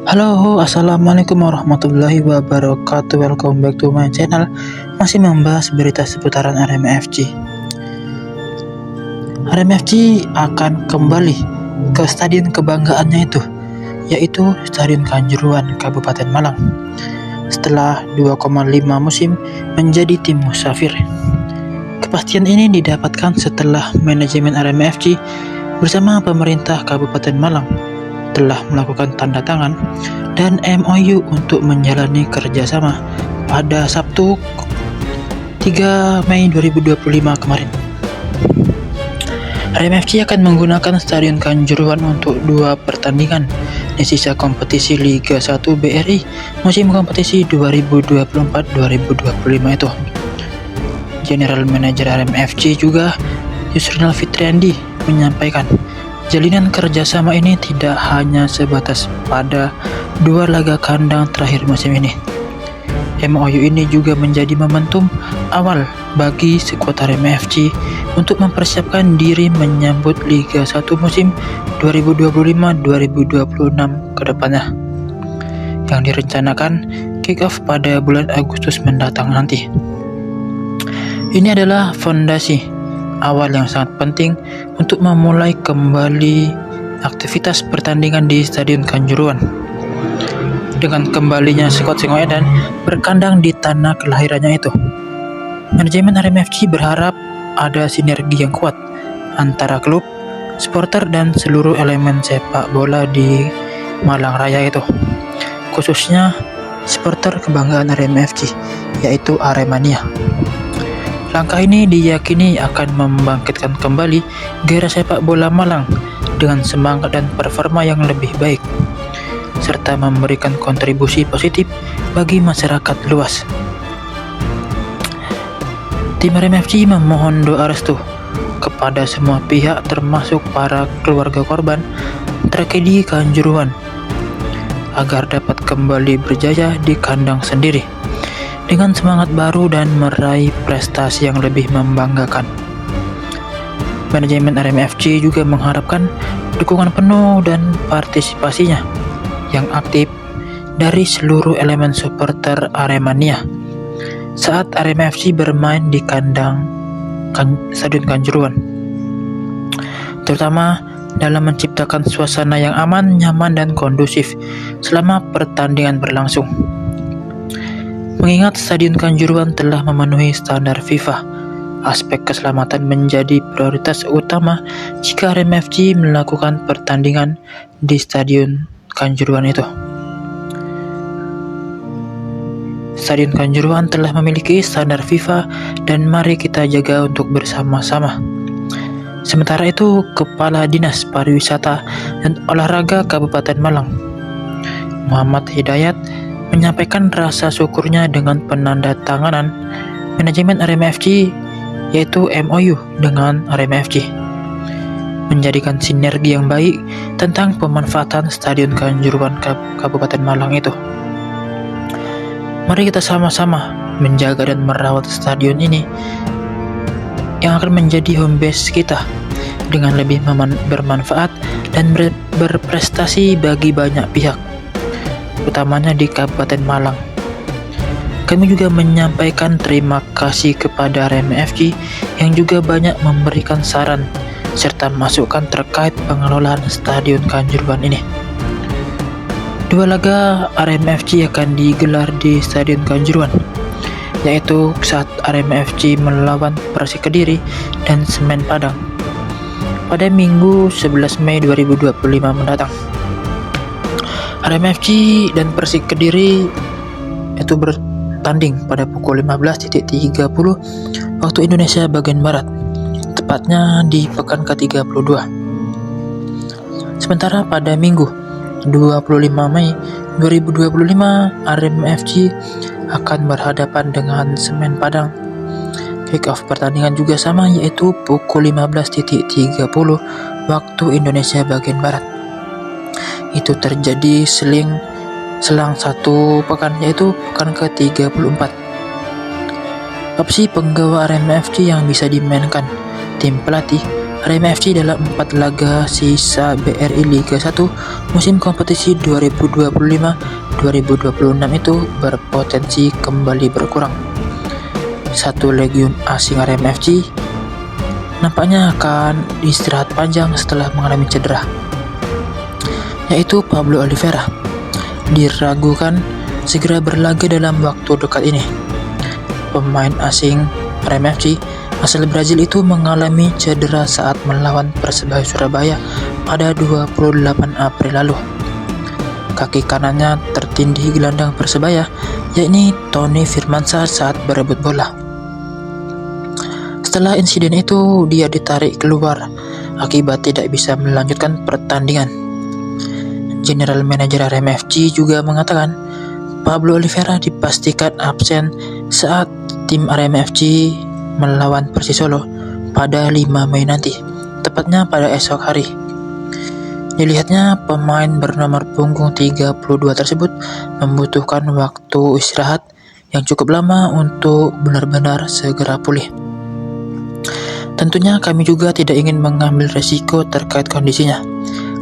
Halo, assalamualaikum warahmatullahi wabarakatuh. Welcome back to my channel. Masih membahas berita seputaran Arema FC. Arema FC akan kembali ke stadion kebanggaannya yaitu Stadion Kanjuruhan, Kabupaten Malang. Setelah 2,5 musim menjadi tim musafir. Kepastian ini didapatkan setelah manajemen Arema FC bersama pemerintah Kabupaten Malang telah melakukan tanda tangan dan MOU untuk menjalani kerjasama pada Sabtu 3 Mei 2025 kemarin. Arema FC akan menggunakan Stadion Kanjuruhan untuk 2 pertandingan di sisa kompetisi Liga 1 BRI musim kompetisi 2024-2025 itu. General Manager Arema FC juga Yusrinal Fitriandi menyampaikan jalinan kerjasama ini tidak hanya sebatas pada 2 laga kandang terakhir musim ini. MOU ini juga menjadi momentum awal bagi skuad Arema FC untuk mempersiapkan diri menyambut Liga 1 musim 2025-2026 ke depannya, yang direncanakan kick-off pada bulan Agustus mendatang nanti. Ini adalah fondasi awal yang sangat penting untuk memulai kembali aktivitas pertandingan di Stadion Kanjuruhan. Dengan kembalinya skuad Singoedan berkandang di tanah kelahirannya itu, manajemen Arema FC berharap ada sinergi yang kuat antara klub, supporter dan seluruh elemen sepak bola di Malang Raya itu, khususnya supporter kebanggaan Arema FC yaitu Aremania. Langkah ini diyakini akan membangkitkan kembali gairah sepak bola Malang dengan semangat dan performa yang lebih baik, serta memberikan kontribusi positif bagi masyarakat luas. Tim Arema FC memohon doa restu kepada semua pihak termasuk para keluarga korban tragedi Kanjuruhan agar dapat kembali berjaya di kandang sendiri dengan semangat baru dan meraih prestasi yang lebih membanggakan. Manajemen Arema FC juga mengharapkan dukungan penuh dan partisipasinya yang aktif dari seluruh elemen supporter Aremania saat Arema FC bermain di kandang Stadion Kanjuruhan, terutama dalam menciptakan suasana yang aman, nyaman, dan kondusif selama pertandingan berlangsung. Mengingat Stadion Kanjuruhan telah memenuhi standar FIFA, aspek keselamatan menjadi prioritas utama jika Arema FC melakukan pertandingan di Stadion Kanjuruhan itu. Stadion Kanjuruhan telah memiliki standar FIFA dan mari kita jaga untuk bersama-sama. Sementara itu, Kepala Dinas Pariwisata dan Olahraga Kabupaten Malang, Muhammad Hidayat, menyampaikan rasa syukurnya dengan penandatanganan manajemen Arema FC yaitu MOU dengan Arema FC, menjadikan sinergi yang baik tentang pemanfaatan Stadion Kanjuruhan Kabupaten Malang itu. Mari kita sama-sama menjaga dan merawat stadion ini yang akan menjadi home base kita dengan lebih bermanfaat dan berprestasi bagi banyak pihak, utamanya di Kabupaten Malang. Kami juga menyampaikan terima kasih kepada Arema FC yang juga banyak memberikan saran serta masukan terkait pengelolaan Stadion Kanjuruhan ini. 2 laga Arema FC akan digelar di Stadion Kanjuruhan, yaitu saat Arema FC melawan Persik Kediri dan Semen Padang pada Minggu 11 Mei 2025 mendatang. Arema FC dan Persik Kediri itu bertanding pada pukul 15.30 waktu Indonesia bagian Barat, tepatnya di pekan ke-32. Sementara pada Minggu 25 Mei 2025 Arema FC akan berhadapan dengan Semen Padang. Kick-off pertandingan juga sama, yaitu pukul 15.30 waktu Indonesia bagian Barat. Itu terjadi selang 1 pekan, yaitu pekan ke-34. Opsi penggawa Arema FC yang bisa dimainkan tim pelatih Arema FC dalam 4 laga sisa BRI Liga 1 musim kompetisi 2025-2026 itu berpotensi kembali berkurang. Satu legiun asing Arema FC nampaknya akan istirahat panjang setelah mengalami cedera, yaitu Pablo Oliveira. Diragukan segera berlaga dalam waktu dekat ini. Pemain asing Arema FC asal Brazil itu mengalami cedera saat melawan Persebaya Surabaya pada 28 April lalu. Kaki kanannya tertindih gelandang Persebaya, yakni Tony Firmansyah saat berebut bola. Setelah insiden itu, dia ditarik keluar akibat tidak bisa melanjutkan pertandingan. General Manager Arema FC juga mengatakan Pablo Oliveira dipastikan absen saat tim Arema FC melawan Persis Solo pada 5 Mei nanti, tepatnya pada esok hari. Dilihatnya pemain bernomor punggung 32 tersebut membutuhkan waktu istirahat yang cukup lama untuk benar-benar segera pulih. Tentunya kami juga tidak ingin mengambil resiko terkait kondisinya,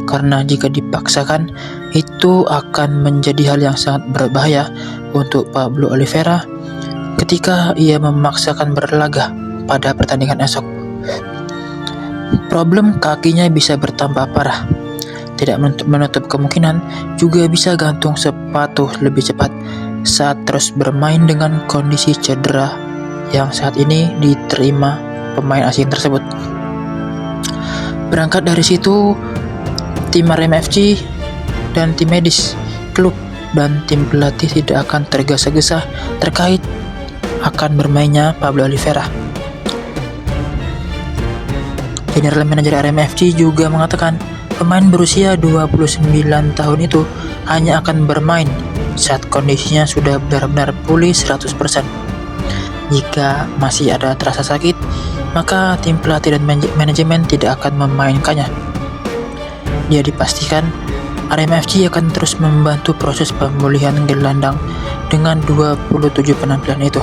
karena jika dipaksakan itu akan menjadi hal yang sangat berbahaya untuk Pablo Oliveira ketika ia memaksakan berlaga pada pertandingan esok. Problem kakinya bisa bertambah parah. Tidak menutup kemungkinan juga bisa gantung sepatu lebih cepat saat terus bermain dengan kondisi cedera yang saat ini diterima pemain asing tersebut. Berangkat dari situ, tim Arema FC dan tim medis, klub dan tim pelatih tidak akan tergesa-gesa terkait akan bermainnya Pablo Oliveira. General Manager Arema FC juga mengatakan pemain berusia 29 tahun itu hanya akan bermain saat kondisinya sudah benar-benar pulih 100%. Jika masih ada terasa sakit, maka tim pelatih dan manajemen tidak akan memainkannya. Dia dipastikan Arema FC akan terus membantu proses pemulihan gelandang dengan 27 penampilan itu.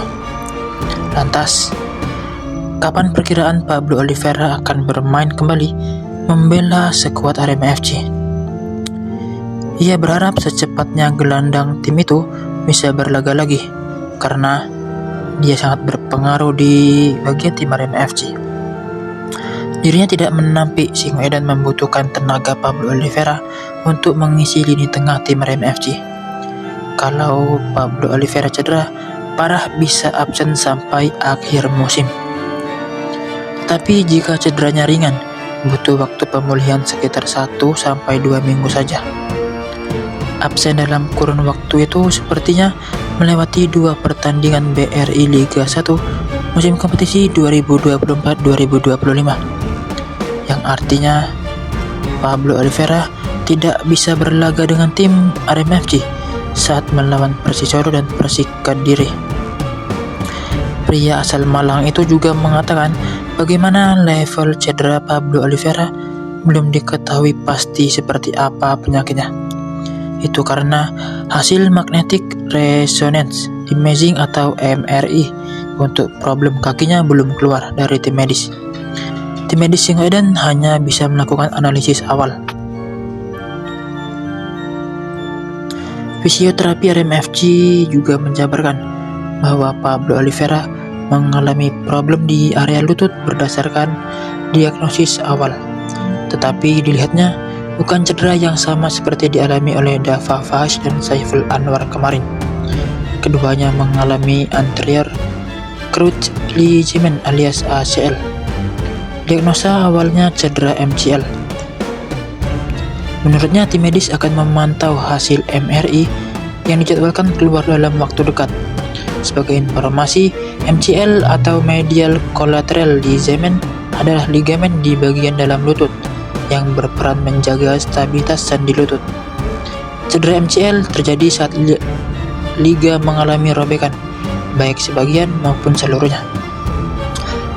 Lantas, kapan perkiraan Pablo Oliveira akan bermain kembali membela skuad Arema FC? Ia berharap secepatnya gelandang tim itu bisa berlaga lagi, karena dia sangat berpengaruh di bagian tim Arema FC. Dirinya tidak menampik Singoedan membutuhkan tenaga Pablo Oliveira untuk mengisi lini tengah tim Arema FC. Kalau Pablo Oliveira cedera parah, bisa absen sampai akhir musim. Tapi jika cederanya ringan, butuh waktu pemulihan sekitar 1-2 minggu saja. Absen dalam kurun waktu itu sepertinya melewati 2 pertandingan BRI Liga 1 musim kompetisi 2024-2025, yang artinya Pablo Oliveira tidak bisa berlaga dengan tim Arema FC saat melawan Persis Solo dan Persik Kediri. Pria asal Malang itu juga mengatakan bagaimana level cedera Pablo Oliveira belum diketahui pasti seperti apa penyakitnya. Itu karena hasil magnetic resonance imaging atau MRI untuk problem kakinya belum keluar dari tim medis. Tim medis Singoedan hanya bisa melakukan analisis awal. Fisioterapi Arema FC juga menjabarkan bahwa Pablo Oliveira mengalami problem di area lutut berdasarkan diagnosis awal. Tetapi dilihatnya bukan cedera yang sama seperti dialami oleh Dava Faiz dan Saiful Anwar kemarin. Keduanya mengalami anterior cruciate ligament alias ACL. Diagnosa awalnya cedera MCL. Menurutnya tim medis akan memantau hasil MRI yang dijadwalkan keluar dalam waktu dekat. Sebagai informasi, MCL atau medial collateral ligament adalah ligamen di bagian dalam lutut yang berperan menjaga stabilitas sendi lutut. Cedera MCL terjadi saat liga mengalami robekan, baik sebagian maupun seluruhnya.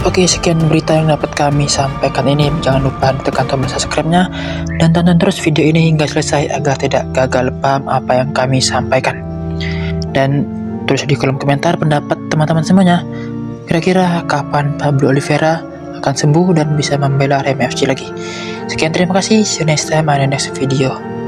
Oke, sekian berita yang dapat kami sampaikan ini. Jangan lupa tekan tombol subscribe-nya dan tonton terus video ini hingga selesai agar tidak gagal paham apa yang kami sampaikan. Dan tulis di kolom komentar pendapat teman-teman semuanya. Kira-kira kapan Pablo Oliveira akan sembuh dan bisa membela Rema FC lagi. Sekian, terima kasih. See you next time on the next video.